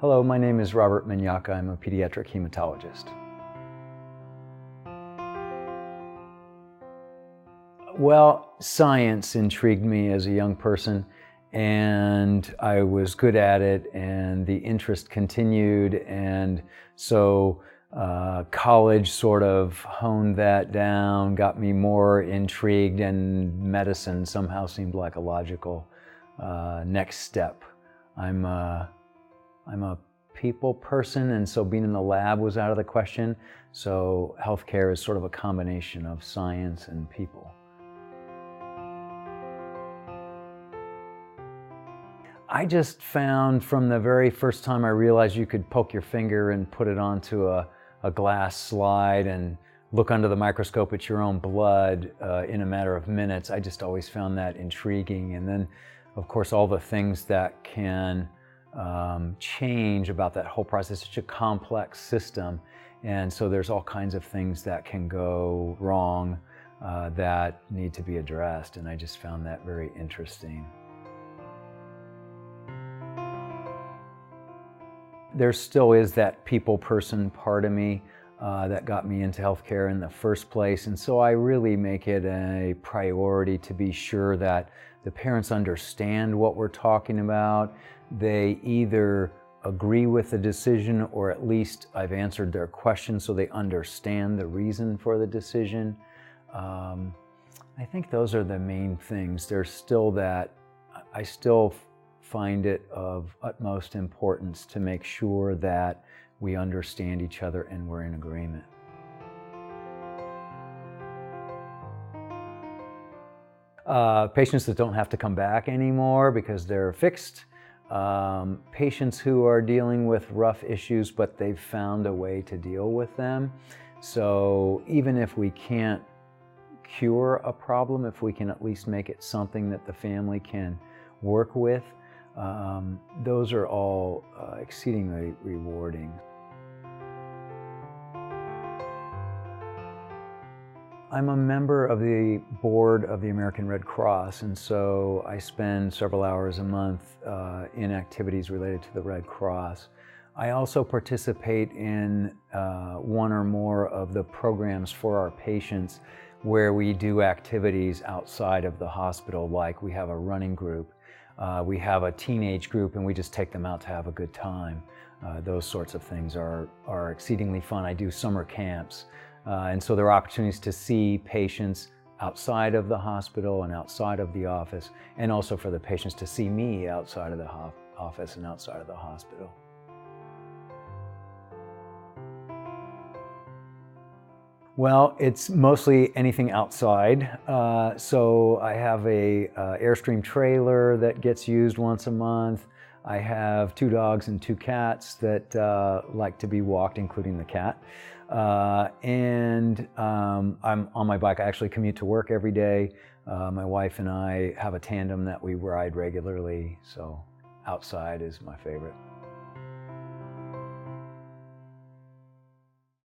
Hello, my name is Robert Mignacca. I'm a pediatric hematologist. Well, science intrigued me as a young person, and I was good at it, and the interest continued, and so college sort of honed that down, got me more intrigued, and medicine somehow seemed like a logical next step. I'm a people person, and so being in the lab was out of the question. So healthcare is sort of a combination of science and people. I just found from the very first time I realized you could poke your finger and put it onto a glass slide and look under the microscope at your own blood in a matter of minutes. I just always found that intriguing. And then, of course, all the things that can change about that whole process. It's such a complex system, and so there's all kinds of things that can go wrong that need to be addressed, and I just found that very interesting. There still is that people person part of me that got me into healthcare in the first place, and so I really make it a priority to be sure that the parents understand what we're talking about. They either agree with the decision, or at least I've answered their questions so they understand the reason for the decision. I think those are the main things. There's still that, I still find it of utmost importance to make sure that we understand each other and we're in agreement. Patients that don't have to come back anymore because they're fixed. Patients who are dealing with rough issues, but they've found a way to deal with them. So even if we can't cure a problem, if we can at least make it something that the family can work with, those are all exceedingly rewarding. I'm a member of the board of the American Red Cross, and so I spend several hours a month in activities related to the Red Cross. I also participate in one or more of the programs for our patients where we do activities outside of the hospital, like we have a running group, we have a teenage group, and we just take them out to have a good time. Those sorts of things are exceedingly fun. I do summer camps. And so there are opportunities to see patients outside of the hospital and outside of the office, and also for the patients to see me outside of the office and outside of the hospital. Well, it's mostly anything outside. So I have a Airstream trailer that gets used once a month. I have 2 dogs and 2 cats that like to be walked, including the cat. I'm on my bike. I actually commute to work every day. My wife and I have a tandem that we ride regularly, so outside is my favorite.